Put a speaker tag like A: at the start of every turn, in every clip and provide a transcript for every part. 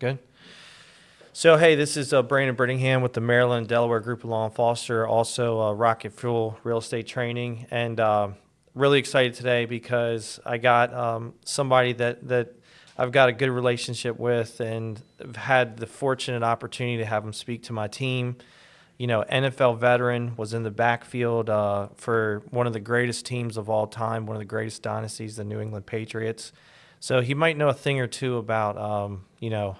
A: Good. So, hey, this is Brandon Brittingham with the Maryland Delaware Group of Law and Foster, also Rocket Fuel Real Estate Training, and really excited today because I got somebody that I've got a good relationship with, and I've had the fortunate opportunity to have him speak to my team. NFL veteran, was in the backfield for one of the greatest teams of all time, one of the greatest dynasties, the New England Patriots. So he might know a thing or two about,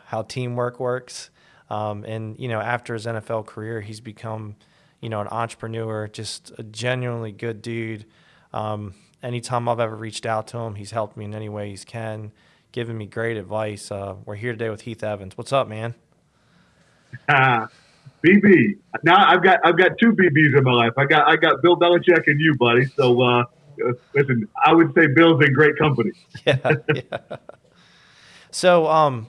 A: how teamwork works. And after his NFL career, he's become, an entrepreneur, just a genuinely good dude. Anytime I've ever reached out to him, he's helped me in any way he can, giving me great advice. We're here today with Heath Evans. What's up, man?
B: BB. Now I've got two BBs in my life. I got Bill Belichick and you, buddy. So listen, I would say Bill's in great company.
A: Yeah, yeah. So,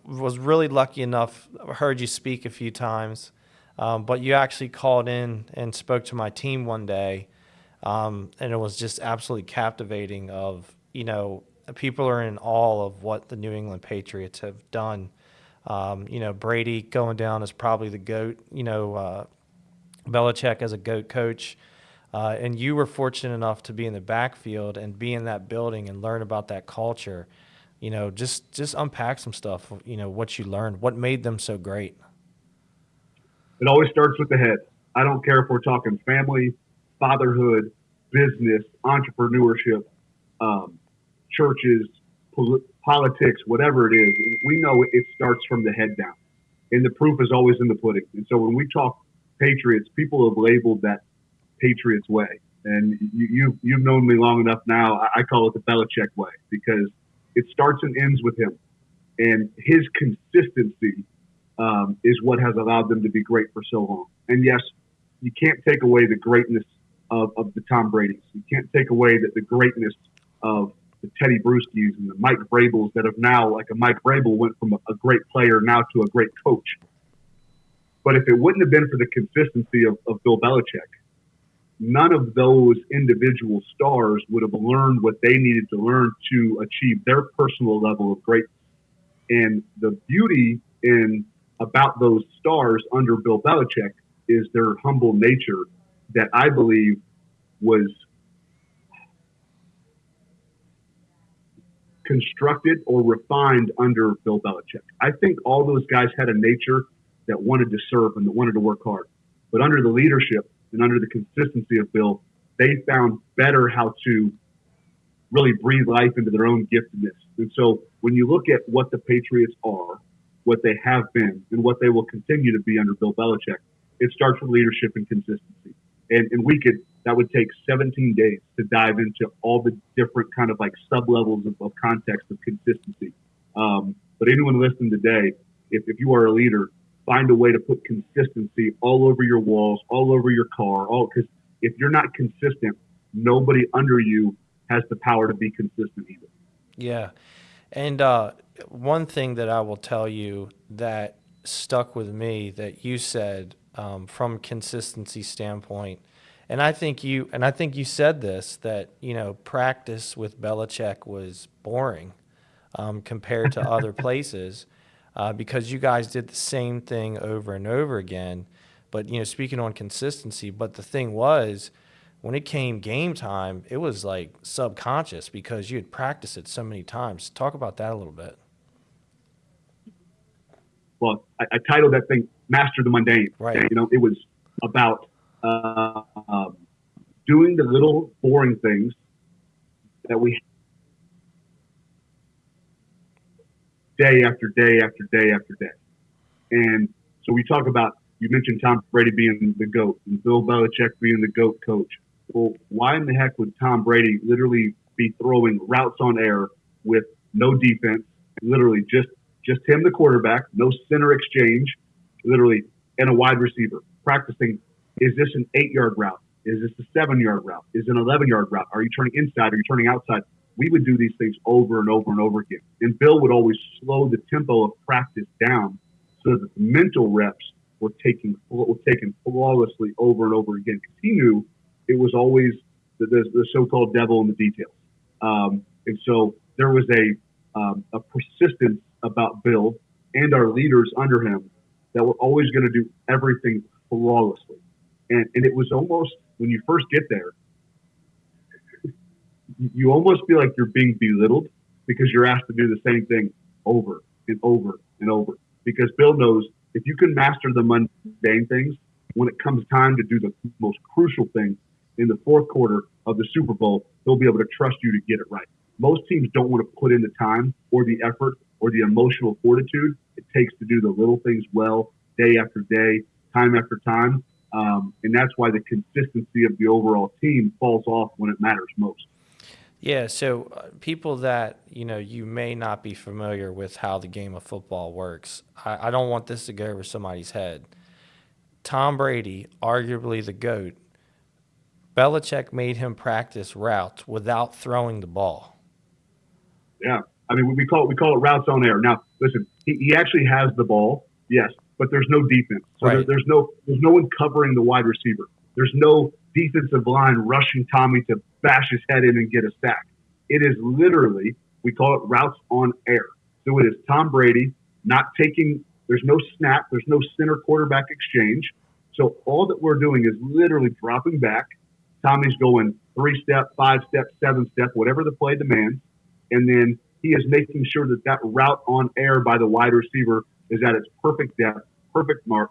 A: was really lucky enough. I heard you speak a few times, but you actually called in and spoke to my team one day, and it was just absolutely captivating. People are in awe of what the New England Patriots have done. Brady going down as probably the GOAT. Belichick as a GOAT coach. And you were fortunate enough to be in the backfield and be in that building and learn about that culture. Just unpack some stuff. What you learned, what made them so great.
B: It always starts with the head. I don't care if we're talking family, fatherhood, business, entrepreneurship, churches, politics, whatever it is. We know it starts from the head down, and the proof is always in the pudding. And so when we talk Patriots, people have labeled that Patriots way. And you've known me long enough now. I call it the Belichick way because it starts and ends with him, and his consistency is what has allowed them to be great for so long. And yes, you can't take away the greatness of the Tom Brady's. You can't take away the greatness of the Teddy Bruschi's and the Mike Vrabels that have now, like a Mike Vrabel went from a great player now to a great coach. But if it wouldn't have been for the consistency of Bill Belichick, none of those individual stars would have learned what they needed to learn to achieve their personal level of greatness. And the beauty in about those stars under Bill Belichick is their humble nature that I believe was constructed or refined under Bill Belichick. I think all those guys had a nature that wanted to serve and that wanted to work hard. But under the leadership and under the consistency of Bill, they found better how to really breathe life into their own giftedness. And so when you look at what the Patriots are, what they have been, and what they will continue to be under Bill Belichick, it starts with leadership and consistency. And that would take 17 days to dive into all the different kind of like sub levels of context of consistency. But anyone listening today, if you are a leader, find a way to put consistency all over your walls, all over your car, because if you're not consistent, nobody under you has the power to be consistent either.
A: Yeah. And one thing that I will tell you that stuck with me that you said from consistency standpoint, and I think you said this that practice with Belichick was boring compared to other places because you guys did the same thing over and over again. But speaking on consistency, but the thing was, when it came game time, it was like subconscious because you had practiced it so many times. Talk about that a little bit.
B: Well, I titled that thing "Master the Mundane."
A: Right.
B: It was about doing the little boring things that we day after day after day after day. And so we talk about, you mentioned Tom Brady being the GOAT and Bill Belichick being the GOAT coach. Well, why in the heck would Tom Brady literally be throwing routes on air with no defense, literally just him, the quarterback, no center exchange, literally, and a wide receiver practicing? Is this an 8-yard route? Is this a 7-yard route? Is it an 11-yard route? Are you turning inside? Are you turning outside? We would do these things over and over and over again. And Bill would always slow the tempo of practice down so that the mental reps were taken flawlessly over and over again. Because he knew it was always the so-called devil in the details. And so there was a persistence about Bill and our leaders under him that we're always going to do everything flawlessly. And it was almost, when you first get there, you almost feel like you're being belittled because you're asked to do the same thing over and over and over. Because Bill knows if you can master the mundane things, when it comes time to do the most crucial thing in the fourth quarter of the Super Bowl, he'll be able to trust you to get it right. Most teams don't want to put in the time or the effort or the emotional fortitude it takes to do the little things well, day after day, time after time. And that's why the consistency of the overall team falls off when it matters most.
A: Yeah, so people that, you may not be familiar with how the game of football works, I don't want this to go over somebody's head. Tom Brady, arguably the GOAT, Belichick made him practice routes without throwing the ball.
B: Yeah. I mean, we call it routes on air. Now, listen, he actually has the ball, yes, but there's no defense. So
A: Right.
B: there's no one covering the wide receiver. There's no defensive line rushing Tommy to bash his head in and get a sack. It is literally, we call it routes on air. So it is Tom Brady not taking, there's no snap, there's no center quarterback exchange. So all that we're doing is literally dropping back. Tommy's going 3-step, 5-step, 7-step, whatever the play demands. And then he is making sure that route on air by the wide receiver is at its perfect depth, perfect mark.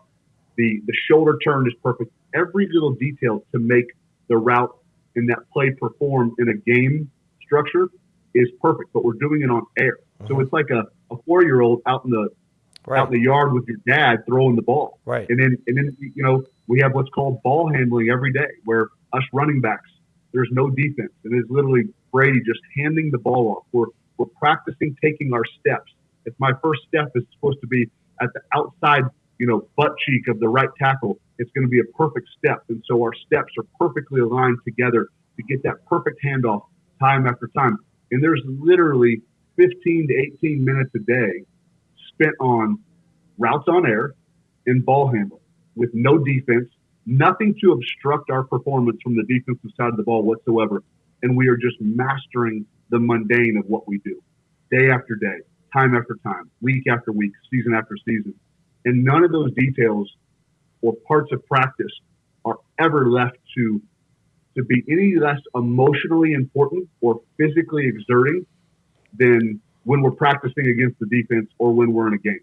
B: The shoulder turn is perfect. Every little detail to make the route in that play perform in a game structure is perfect, but we're doing it on air. So it's like a 4-year-old out in the yard with your dad throwing the ball.
A: Right.
B: And then we have what's called ball handling every day, where us running backs, there's no defense. And it's literally Brady just handing the ball off. We're practicing taking our steps. If my first step is supposed to be at the outside, butt cheek of the right tackle, it's going to be a perfect step. And so our steps are perfectly aligned together to get that perfect handoff time after time. And there's literally 15 to 18 minutes a day spent on routes on air and ball handling with no defense, nothing to obstruct our performance from the defensive side of the ball whatsoever. And we are just mastering the mundane of what we do day after day, time after time, week after week, season after season. And none of those details or parts of practice are ever left to be any less emotionally important or physically exerting than when we're practicing against the defense or when we're in a game.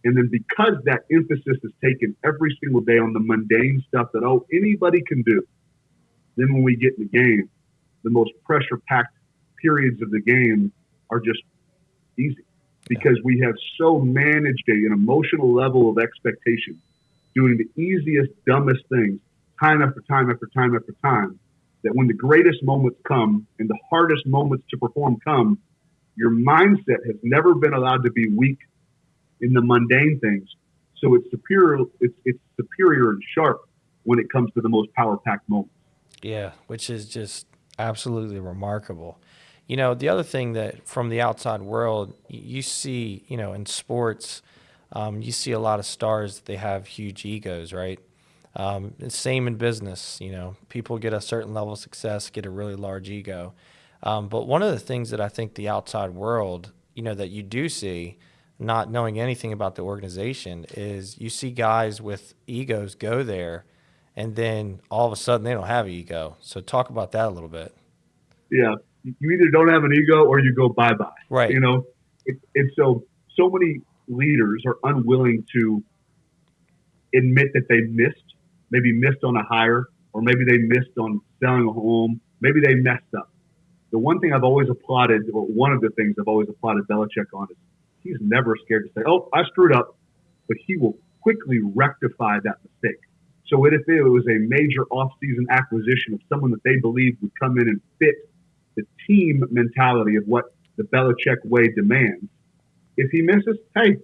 B: And then because that emphasis is taken every single day on the mundane stuff that, anybody can do, then when we get in the game, the most pressure-packed periods of the game are just easy because we have so managed an emotional level of expectation, doing the easiest, dumbest things time after time after time after time, that when the greatest moments come and the hardest moments to perform come, your mindset has never been allowed to be weak in the mundane things. So it's superior and sharp when it comes to the most power-packed moments.
A: Yeah, which is just absolutely remarkable. The other thing that from the outside world, you see, in sports, you see a lot of stars, they have huge egos, right? Same in business, people get a certain level of success, get a really large ego. But one of the things that I think the outside world, that you do see, not knowing anything about the organization, is you see guys with egos go there, and then all of a sudden they don't have an ego. So talk about that a little bit.
B: Yeah. You either don't have an ego or you go bye-bye.
A: Right.
B: And so many leaders are unwilling to admit that they maybe missed on a hire, or maybe they missed on selling a home. Maybe they messed up. The one thing I've always applauded, or one of the things I've always applauded Belichick on, is he's never scared to say, I screwed up, but he will quickly rectify that mistake. So if it was a major off-season acquisition of someone that they believed would come in and fit the team mentality of what the Belichick way demands, if he misses, hey,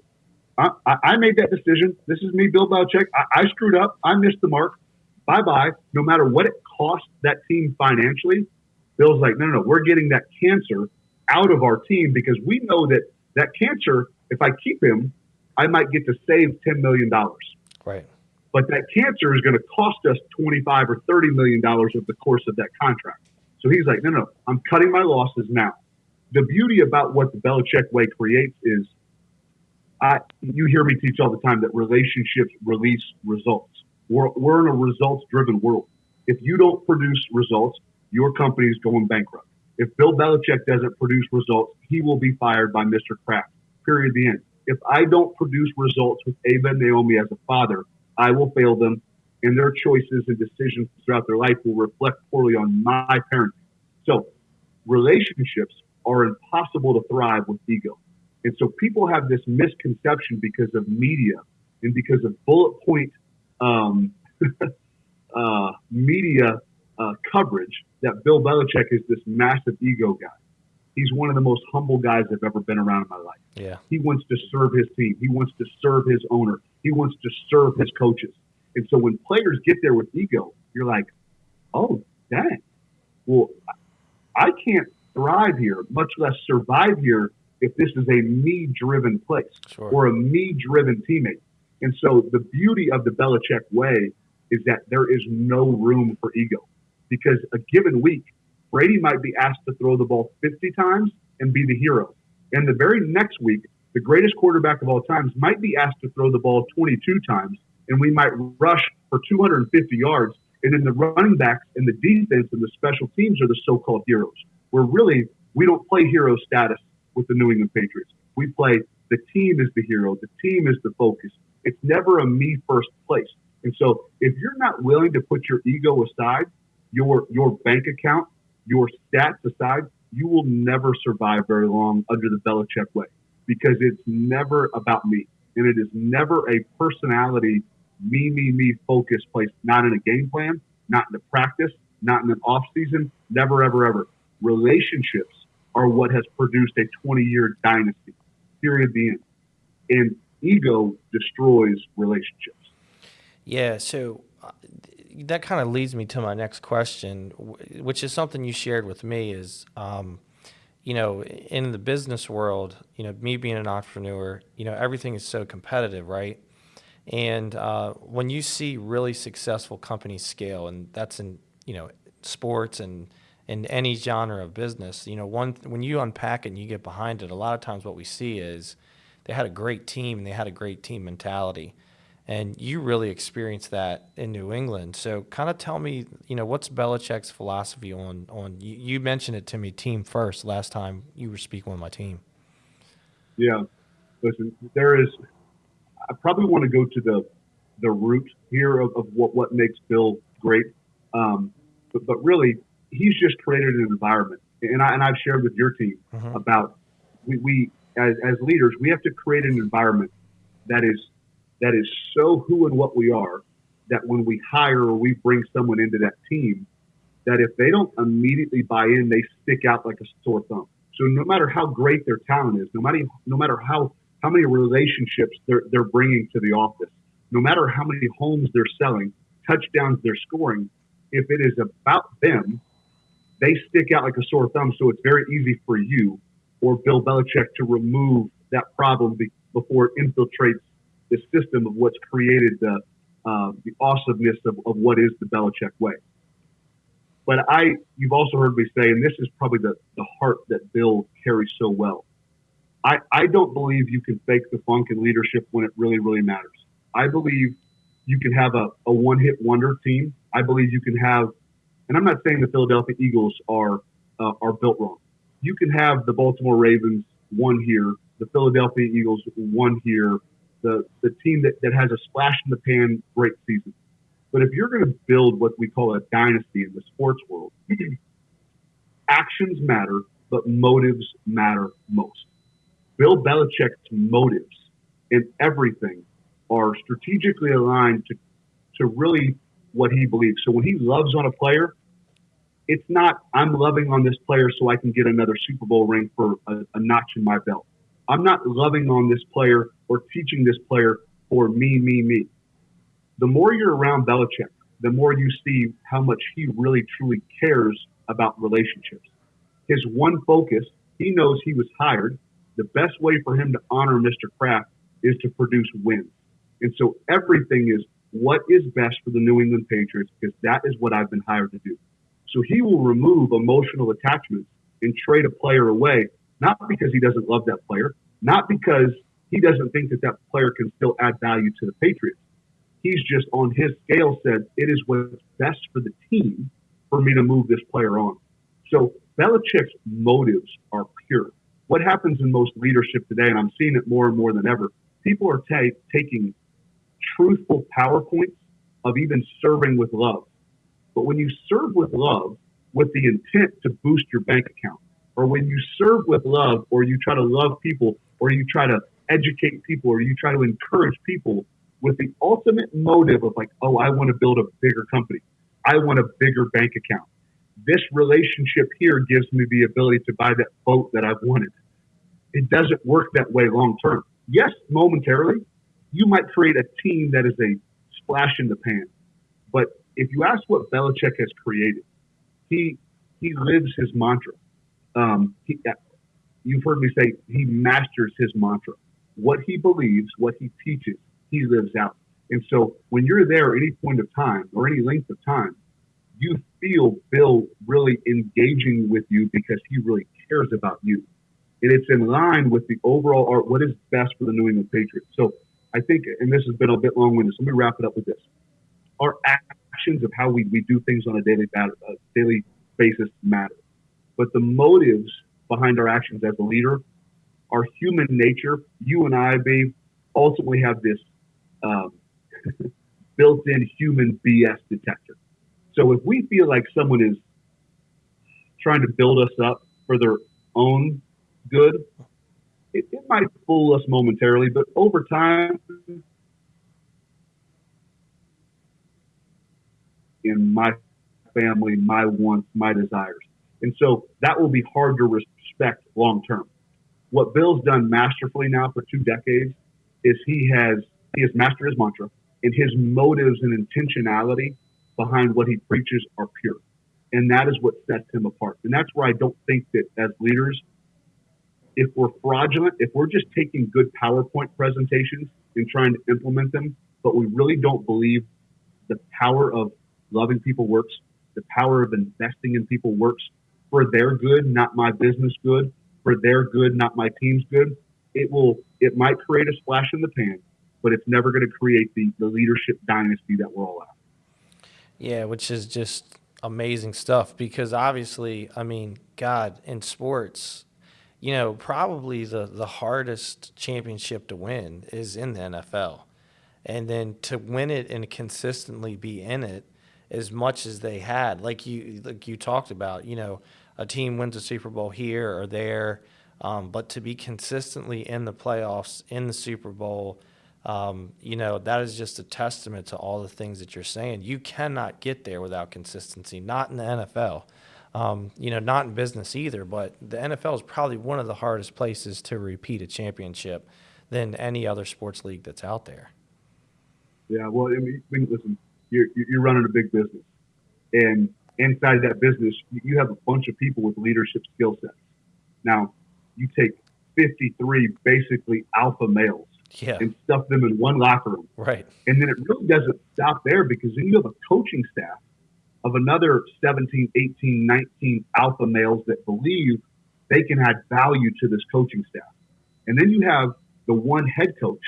B: I made that decision. This is me, Bill Belichick. I screwed up. I missed the mark. Bye-bye. No matter what it cost that team financially, Bill's like, no, we're getting that cancer out of our team because we know that cancer, if I keep him, I might get to save $10 million.
A: Right.
B: But that cancer is going to cost us $25 or $30 million over the course of that contract. So he's like, no, I'm cutting my losses now. The beauty about what the Belichick way creates is You hear me teach all the time that relationships release results. We're in a results-driven world. If you don't produce results, your company is going bankrupt. If Bill Belichick doesn't produce results, he will be fired by Mr. Kraft. Period. The end. If I don't produce results with Ava and Naomi as a father, I will fail them, and their choices and decisions throughout their life will reflect poorly on my parenting. So, relationships are impossible to thrive with ego. And so people have this misconception because of media and because of bullet point um, media coverage that Bill Belichick is this massive ego guy. He's one of the most humble guys I've ever been around in my life.
A: Yeah.
B: He wants to serve his team. He wants to serve his owner. He wants to serve his coaches. And so when players get there with ego, you're like, oh, dang. Well, I can't thrive here, much less survive here, if this is a me-driven place or a me-driven teammate. And so the beauty of the Belichick way is that there is no room for ego, because a given week, Brady might be asked to throw the ball 50 times and be the hero. And the very next week, the greatest quarterback of all times might be asked to throw the ball 22 times, and we might rush for 250 yards. And then the running backs and the defense and the special teams are the so-called heroes. Where really, we don't play hero status with the New England Patriots. We play the team is the hero. The team is the focus. It's never a me first place. And so if you're not willing to put your ego aside, your bank account, your stats aside, you will never survive very long under the Belichick way, because it's never about me. And it is never a personality, me focused place, not in a game plan, not in a practice, not in an off season, never, ever, ever. Relationships are what has produced a 20-year dynasty, period, the end. And ego destroys relationships.
A: Yeah, so that kind of leads me to my next question, which is something you shared with me is, in the business world, me being an entrepreneur, everything is so competitive, right? And when you see really successful companies scale, and that's in, sports and in any genre of business, when you unpack it and you get behind it, a lot of times what we see is they had a great team and they had a great team mentality. And you really experienced that in New England. So kind of tell me, what's Belichick's philosophy on you mentioned it to me, team first, last time you were speaking with my team.
B: Yeah. Listen, I probably want to go to the root here of what makes Bill great. But really, he's just created an environment. And I've shared with your team about we as leaders, we have to create an environment that is so who and what we are, that when we hire or we bring someone into that team, that if they don't immediately buy in, they stick out like a sore thumb. So no matter how great their talent is, no matter how many relationships they're bringing to the office, no matter how many homes they're selling, touchdowns they're scoring, if it is about them, they stick out like a sore thumb. So it's very easy for you or Bill Belichick to remove that problem before it infiltrates the system of what's created the awesomeness of what is the Belichick way. But you've also heard me say, and this is probably the heart that Bill carries so well, I don't believe you can fake the funk in leadership when it really, really matters. I believe you can have a one-hit wonder team. I believe you can have, and I'm not saying the Philadelphia Eagles are built wrong. You can have the Baltimore Ravens one here, the Philadelphia Eagles one here, the team that has a splash in the pan great season. But if you're going to build what we call a dynasty in the sports world, actions matter, but motives matter most. Bill Belichick's motives in everything are strategically aligned to really what he believes. So when he loves on a player, it's not, I'm loving on this player so I can get another Super Bowl ring for a notch in my belt. I'm not loving on this player or teaching this player for me. The more you're around Belichick, the more you see how much he really, truly cares about relationships. His one focus, he knows he was hired. The best way for him to honor Mr. Kraft is to produce wins. And so everything is what is best for the New England Patriots, because that is what I've been hired to do. So he will remove emotional attachments and trade a player away, not because he doesn't love that player, not because he doesn't think that that player can still add value to the Patriots. He's just on his scale said, it is what's best for the team for me to move this player on. So Belichick's motives are pure. What happens in most leadership today, and I'm seeing it more and more than ever, people are taking truthful PowerPoints of even serving with love. But when you serve with love with the intent to boost your bank account, or when you serve with love, or you try to love people, or you try to educate people, or you try to encourage people with the ultimate motive of like, oh, I want to build a bigger company. I want a bigger bank account. This relationship here gives me the ability to buy that boat that I've wanted. It doesn't work that way long term. Yes, momentarily, you might create a team that is a splash in the pan. But if you ask what Belichick has created, he lives his mantra. You've heard me say he masters his mantra. What he believes, what he teaches, he lives out. And so when you're there at any point of time or any length of time, you feel Bill really engaging with you because he really cares about you. And it's in line with the overall art, what is best for the New England Patriots. So I think, and this has been a bit long-winded, so let me wrap it up with this. Our actions of how we do things on a daily basis matter. But the motives behind our actions as a leader, our human nature, you and I, babe, ultimately have this built-in human BS detector. So if we feel like someone is trying to build us up for their own good, it might fool us momentarily, but over time, in my family, my wants, my desires. And so that will be hard to respect long term. What Bill's done masterfully now for 2 decades is he has mastered his mantra, and his motives and intentionality behind what he preaches are pure. And that is what sets him apart. And that's where I don't think that as leaders, if we're fraudulent, if we're just taking good PowerPoint presentations and trying to implement them, but we really don't believe the power of loving people works, the power of investing in people works for their good, not my business good, for their good, not my team's good, it might create a splash in the pan, but it's never going to create the leadership dynasty that we're all after.
A: Yeah, which is just amazing stuff because obviously, I mean, God, in sports, probably the hardest championship to win is in the NFL. And then to win it and consistently be in it as much as they had, like you talked about, a team wins a Super Bowl here or there, but to be consistently in the playoffs, in the Super Bowl, that is just a testament to all the things that you're saying. You cannot get there without consistency, not in the NFL, not in business either, but the NFL is probably one of the hardest places to repeat a championship than any other sports league that's out there.
B: Yeah, well, I mean, listen, you're running a big business, and inside that business, you have a bunch of people with leadership skill sets. Now, you take 53 basically alpha males and stuff them in one locker room.
A: Right.
B: And then it really doesn't stop there because then you have a coaching staff of another 17, 18, 19 alpha males that believe they can add value to this coaching staff. And then you have the one head coach,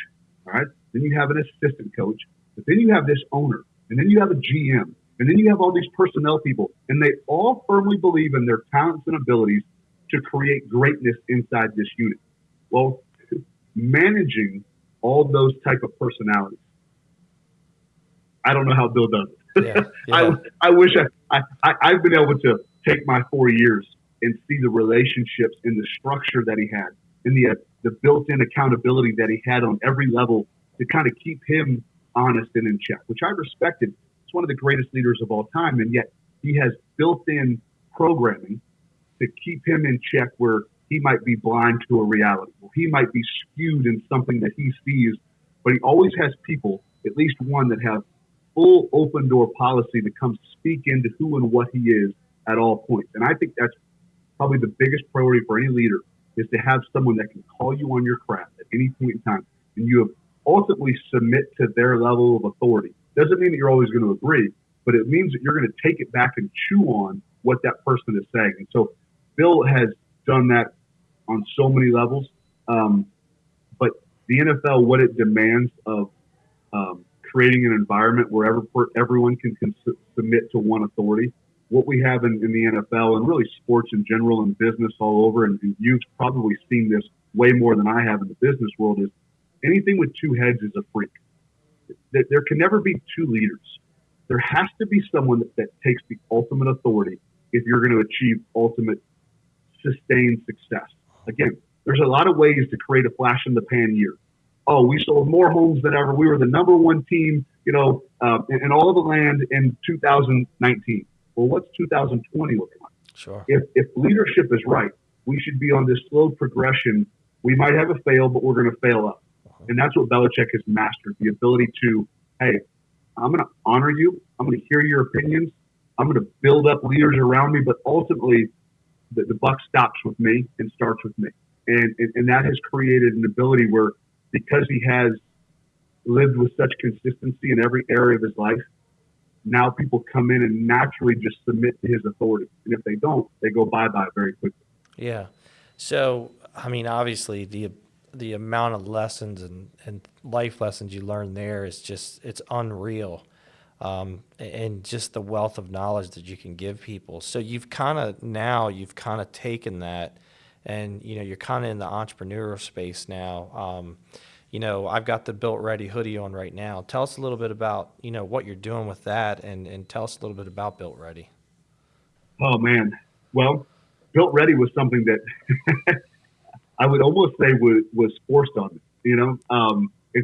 B: all right? Then you have an assistant coach, but then you have this owner, and then you have a GM, and then you have all these personnel people, and they all firmly believe in their talents and abilities to create greatness inside this unit. Well, managing all those type of personalities, I don't know how Bill does it.
A: Yeah.
B: I wish I've been able to take my 4 years and see the relationships and the structure that he had and the built-in accountability that he had on every level to kind of keep him honest and in check, which I respected. He's one of the greatest leaders of all time, and yet he has built-in programming to keep him in check where he might be blind to a reality, or he might be skewed in something that he sees, but he always has people, at least one, that have full open door policy to come speak into who and what he is at all points. And I think that's probably the biggest priority for any leader is to have someone that can call you on your crap at any point in time, and you ultimately submit to their level of authority. Doesn't mean that you're always going to agree, but it means that you're going to take it back and chew on what that person is saying. And so Bill has done that on so many levels. But the NFL, what it demands of creating an environment where everyone can submit to one authority. What we have in the NFL and really sports in general and business all over, and you've probably seen this way more than I have in the business world, is anything with two heads is a freak. There can never be two leaders. There has to be someone that takes the ultimate authority if you're going to achieve ultimate sustained success. Again, there's a lot of ways to create a flash in the pan year. Oh, we sold more homes than ever. We were the number one team, in all of the land in 2019. Well, what's 2020 looking like?
A: Sure.
B: If leadership is right, we should be on this slow progression. We might have a fail, but we're going to fail up. And that's what Belichick has mastered, the ability to, hey, I'm going to honor you. I'm going to hear your opinions. I'm going to build up leaders around me, but ultimately the buck stops with me and starts with me. And that has created an ability where, because he has lived with such consistency in every area of his life, now people come in and naturally just submit to his authority. And if they don't, they go bye-bye very quickly.
A: Yeah. So, I mean, obviously the amount of lessons and life lessons you learn there is just, it's unreal. And just the wealth of knowledge that you can give people. So you've kind of taken that, and, you're kind of in the entrepreneurial space now. I've got the Built Ready hoodie on right now. Tell us a little bit about, what you're doing with that, and tell us a little bit about Built Ready.
B: Oh, man. Well, Built Ready was something that I would almost say was forced on me, and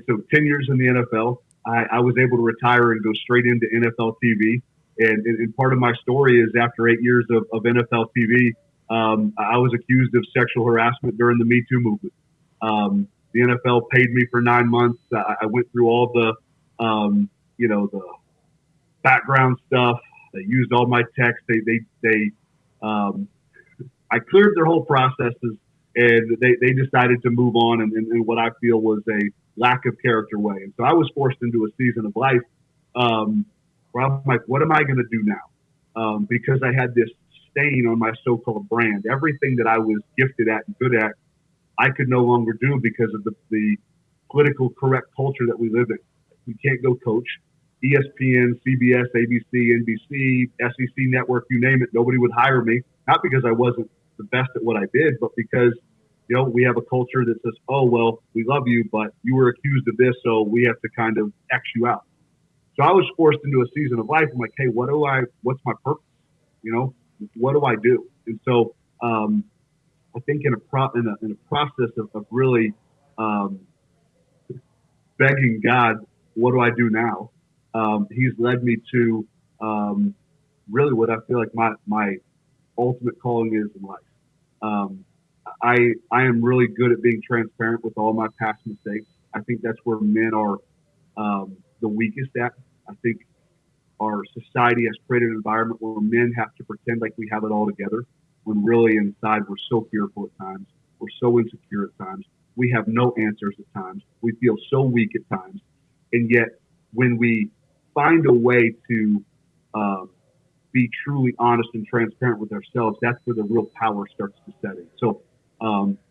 B: so 10 years in the NFL, I was able to retire and go straight into NFL TV. And part of my story is, after 8 years of NFL TV, I was accused of sexual harassment during the Me Too movement. The NFL paid me for 9 months. I went through all the background stuff. They used all my texts. I cleared their whole processes, and they decided to move on in what I feel was a lack of character way. And so I was forced into a season of life where I'm like, what am I going to do now? Because I had this stain on my so-called brand. Everything that I was gifted at and good at, I could no longer do because of the political correct culture that we live in. You can't go coach. ESPN, CBS, ABC, NBC, SEC Network, you name it, nobody would hire me. Not because I wasn't the best at what I did, but because we have a culture that says, oh, well, we love you, but you were accused of this, so we have to kind of X you out. So I was forced into a season of life. I'm like, hey, what's my purpose? What do I do? And so I think in a process of really begging God, what do I do now? He's led me to really what I feel like my ultimate calling is in life. I am really good at being transparent with all my past mistakes. I think that's where men are the weakest at. I think our society has created an environment where men have to pretend like we have it all together, when really inside we're so fearful at times. We're so insecure at times. We have no answers at times. We feel so weak at times. And yet when we find a way to be truly honest and transparent with ourselves, that's where the real power starts to set in. So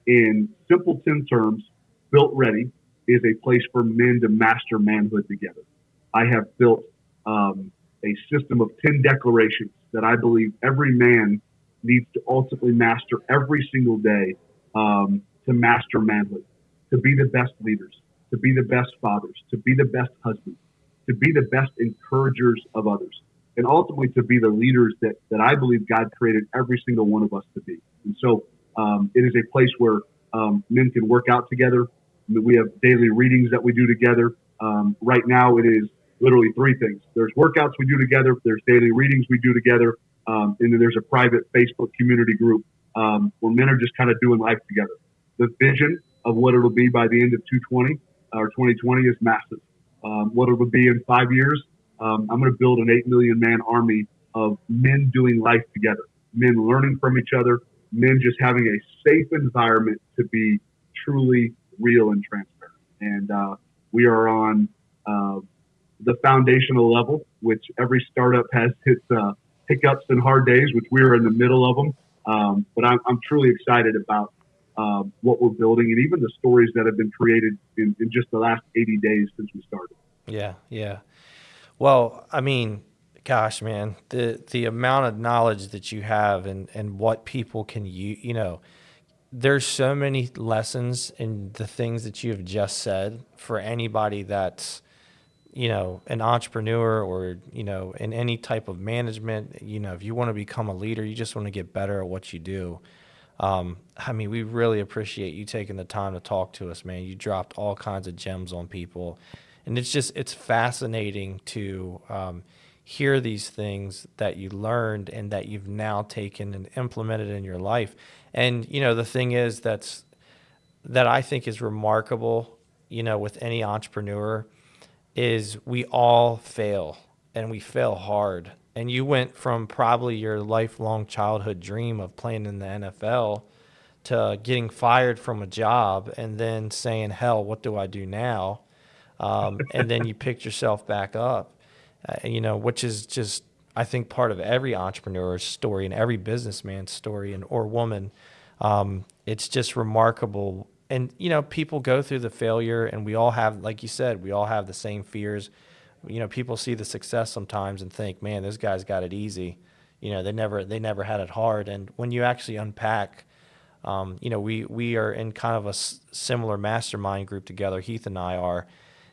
B: in simpleton terms, Built Ready is a place for men to master manhood together. I have built a system of 10 declarations that I believe every man needs to ultimately master every single day to master manhood, to be the best leaders, to be the best fathers, to be the best husbands, to be the best encouragers of others, and ultimately to be the leaders that I believe God created every single one of us to be. And so it is a place where men can work out together. We have daily readings that we do together. Right now it is literally three things. There's workouts we do together, there's daily readings we do together, and then there's a private Facebook community group where men are just kind of doing life together. The vision of what it'll be by the end of 2020 is massive. What it'll be in 5 years, I'm going to build an 8 million man army of men doing life together, men learning from each other, men just having a safe environment to be truly real and transparent. And we are on the foundational level, which every startup has its hiccups and hard days, which we are in the middle of them. But I'm truly excited about what we're building, and even the stories that have been created in just the last 80 days since we started.
A: Yeah, yeah. Well, I mean, gosh, man, the amount of knowledge that you have and what people can there's so many lessons in the things that you have just said for anybody that's, an entrepreneur or, in any type of management. If you want to become a leader, you just want to get better at what you do. I mean, we really appreciate you taking the time to talk to us, man. You dropped all kinds of gems on people, and it's fascinating to hear these things that you learned and that you've now taken and implemented in your life. And the thing is that I think is remarkable, with any entrepreneur, is we all fail and we fail hard. And you went from probably your lifelong childhood dream of playing in the NFL to getting fired from a job and then saying, hell, what do I do now? And then you picked yourself back up, which is just, I think, part of every entrepreneur's story and every businessman's story or woman. It's just remarkable. And, people go through the failure, and we all have, like you said, we all have the same fears. People see the success sometimes and think, man, this guy's got it easy. They never had it hard. And when you actually unpack, we are in kind of a similar mastermind group together. Heath and I are.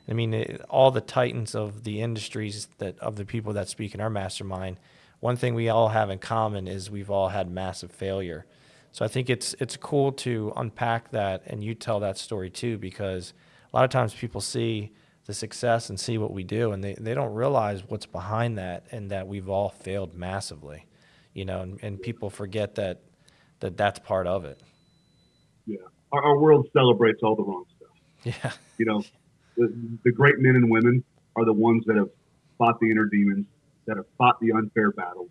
A: I mean, all the titans of the industries of the people that speak in our mastermind, one thing we all have in common is we've all had massive failure. So I think it's cool to unpack that, and you tell that story too, because a lot of times people see the success and see what we do, and they don't realize what's behind that, and that we've all failed massively, and people forget that's part of it.
B: Yeah, our world celebrates all the wrong stuff.
A: Yeah.
B: You know, the great men and women are the ones that have fought the inner demons, that have fought the unfair battles,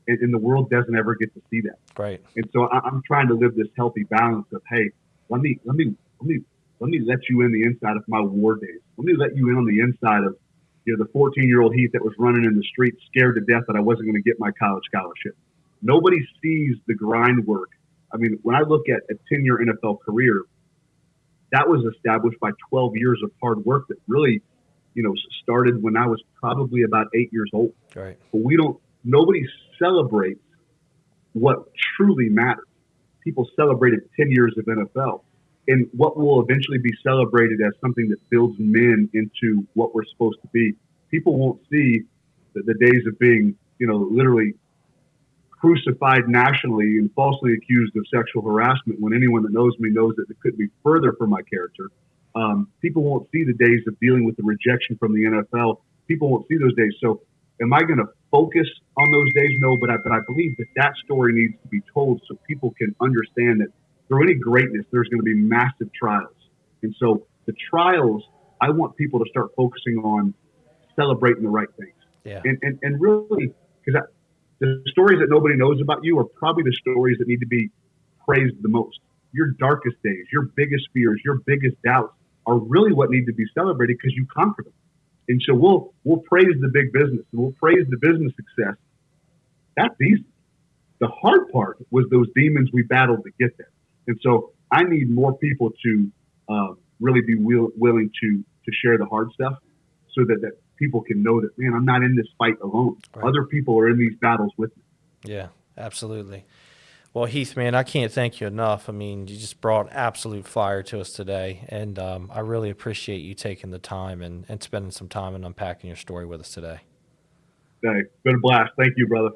B: and the world doesn't ever get to see that.
A: Right.
B: And so I'm trying to live this healthy balance of, hey, let me let you in the inside of my war days. Let me let you in on the inside of the 14-year-old Heath that was running in the street, scared to death that I wasn't going to get my college scholarship. Nobody sees the grind work. I mean, when I look at a 10-year NFL career, that was established by 12 years of hard work that really, started when I was probably about 8 years old.
A: Right.
B: But nobody celebrates what truly matters. People celebrated 10 years of NFL. And what will eventually be celebrated as something that builds men into what we're supposed to be. People won't see the days of being, literally crucified nationally and falsely accused of sexual harassment, when anyone that knows me knows that it could be further from my character. People won't see the days of dealing with the rejection from the NFL. People won't see those days. So am I going to focus on those days? No, but I believe that story needs to be told so people can understand that through any greatness, there's going to be massive trials. And so the trials, I want people to start focusing on celebrating the right things.
A: Yeah.
B: And really, because the stories that nobody knows about you are probably the stories that need to be praised the most. Your darkest days, your biggest fears, your biggest doubts are really what need to be celebrated because you conquered them. And so we'll praise the big business and we'll praise the business success. That's easy. The hard part was those demons we battled to get there. And so I need more people to really be willing to share the hard stuff so that people can know that, man, I'm not in this fight alone. Right. Other people are in these battles with me.
A: Yeah, absolutely. Well, Heath, man, I can't thank you enough. I mean, you just brought absolute fire to us today, and I really appreciate you taking the time and spending some time and unpacking your story with us today.
B: Hey, been a blast. Thank you, brother.